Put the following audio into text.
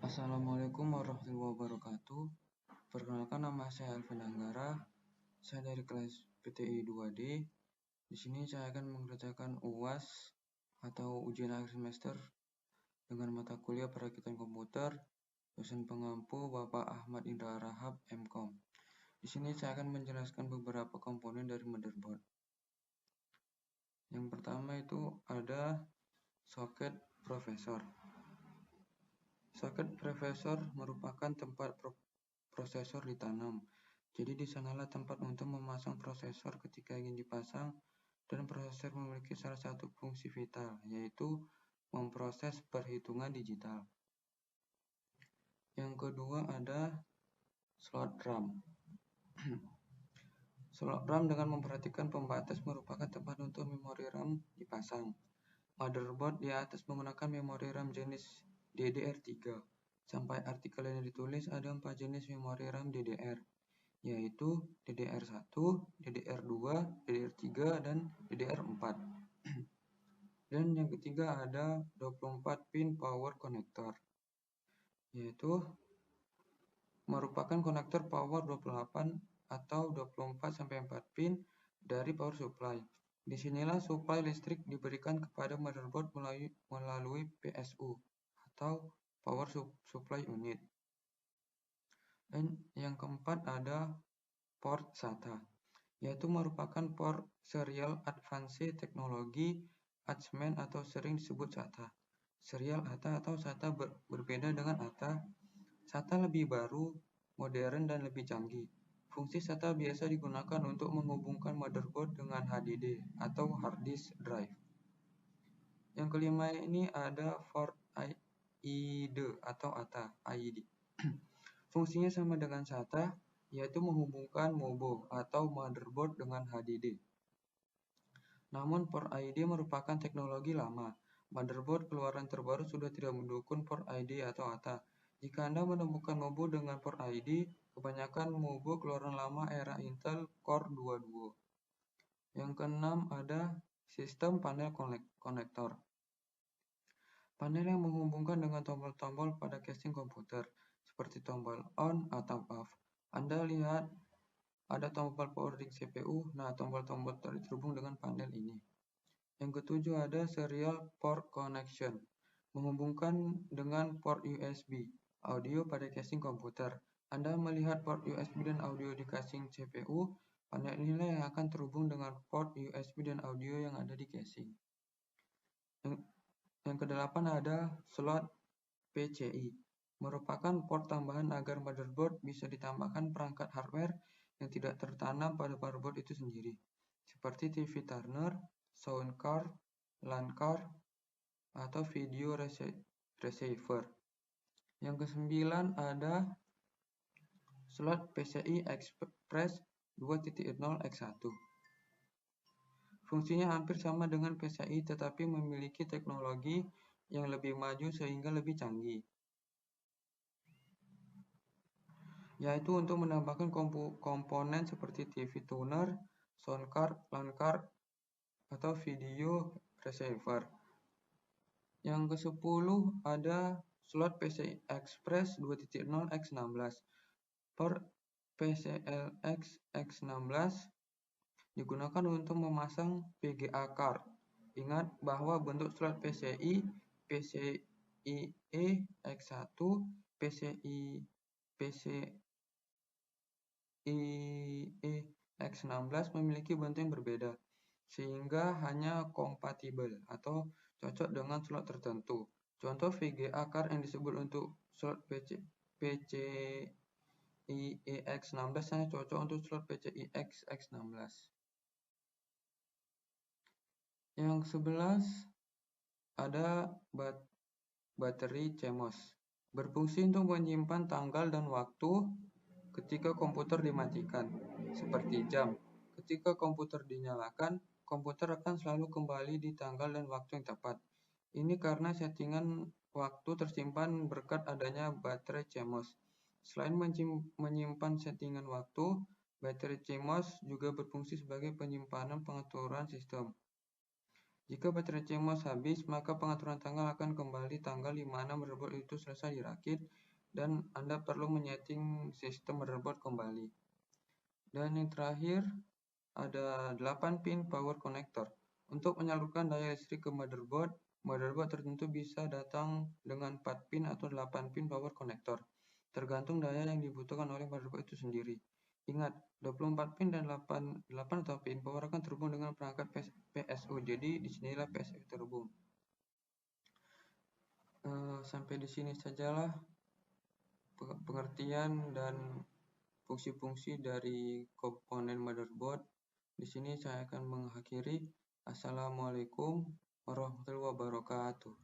Assalamualaikum warahmatullahi wabarakatuh. Perkenalkan, nama saya Alvin Anggara. Saya dari kelas PTI 2D. Di sini saya akan mengerjakan UAS atau ujian akhir semester dengan mata kuliah perakitan komputer, dosen pengampu Bapak Ahmad Indra Rahab, MKom. Di sini saya akan menjelaskan beberapa komponen dari motherboard. Yang pertama itu ada soket profesor. Soket profesor merupakan tempat prosesor ditanam. Jadi di sanalah tempat untuk memasang prosesor ketika ingin dipasang, dan prosesor memiliki salah satu fungsi vital, yaitu memproses perhitungan digital. Yang kedua ada slot RAM. Slot RAM dengan memperhatikan pembatas merupakan tempat untuk memori RAM dipasang. Motherboard di atas menggunakan memori RAM jenis DDR3. Sampai artikel yang ditulis ada 4 jenis memori RAM DDR, yaitu DDR1, DDR2, DDR3, dan DDR4. Dan yang ketiga ada 24 pin power connector, yaitu merupakan konektor power 28 atau 24-4 pin dari power supply. Disinilah suplai listrik diberikan kepada motherboard melalui PSU atau power supply unit. Dan yang keempat ada port SATA, yaitu merupakan port serial advance teknologi attachment atau sering disebut SATA. Serial ATA atau SATA berbeda dengan ATA. SATA lebih baru, modern, dan lebih canggih. Fungsi SATA biasa digunakan untuk menghubungkan motherboard dengan HDD atau hard disk drive. Yang kelima ini ada port ID atau ATA ID. Fungsinya sama dengan SATA, yaitu menghubungkan MOBO atau motherboard dengan HDD. Namun port ID merupakan teknologi lama. Motherboard keluaran terbaru sudah tidak mendukung port ID atau ATA. Jika Anda menemukan MOBO dengan port ID, kebanyakan MOBO keluaran lama era Intel Core 2 Duo. Yang keenam ada sistem panel konektor. Panel yang menghubungkan dengan tombol-tombol pada casing komputer, seperti tombol on atau off. Anda lihat ada tombol powering CPU, tombol-tombol terhubung dengan panel ini. Yang ketujuh ada serial port connection, menghubungkan dengan port USB, audio pada casing komputer. Anda melihat port USB dan audio di casing CPU, panel inilah yang akan terhubung dengan port USB dan audio yang ada di casing. Yang kedelapan ada slot PCI, merupakan port tambahan agar motherboard bisa ditambahkan perangkat hardware yang tidak tertanam pada motherboard itu sendiri, seperti TV tuner, sound card, LAN card, atau video receiver. Yang kesembilan ada slot PCI Express 2.0x1. Fungsinya hampir sama dengan PCI tetapi memiliki teknologi yang lebih maju sehingga lebih canggih, yaitu untuk menambahkan komponen seperti TV tuner, sound card, LAN card, atau video receiver. Yang ke-10 ada slot PCI Express 2.0x16. Port PCIe X16 digunakan untuk memasang VGA card. Ingat bahwa bentuk slot PCIe X1, PCIe X16 memiliki bentuk yang berbeda, sehingga hanya kompatibel atau cocok dengan slot tertentu. Contoh VGA card yang disebut untuk slot PCIe X16 hanya cocok untuk slot PCIe X16. Yang 11 ada baterai CMOS, berfungsi untuk menyimpan tanggal dan waktu ketika komputer dimatikan, seperti jam. Ketika komputer dinyalakan, komputer akan selalu kembali di tanggal dan waktu yang tepat. Ini karena settingan waktu tersimpan berkat adanya baterai CMOS. Selain menyimpan settingan waktu, baterai CMOS juga berfungsi sebagai penyimpanan pengaturan sistem. Jika baterai CMOS habis, maka pengaturan tanggal akan kembali tanggal di mana motherboard itu selesai dirakit dan Anda perlu menyeting sistem motherboard kembali. Dan yang terakhir ada 8 pin power connector. Untuk menyalurkan daya listrik ke motherboard tertentu bisa datang dengan 4 pin atau 8 pin power connector, tergantung daya yang dibutuhkan oleh motherboard itu sendiri. Ingat, 24 pin dan 8 atau pin power akan terhubung dengan perangkat PSU. Jadi disinilah PSU terhubung. Sampai di sini sajalah pengertian dan fungsi-fungsi dari komponen motherboard. Di sini saya akan mengakhiri. Assalamualaikum warahmatullahi wabarakatuh.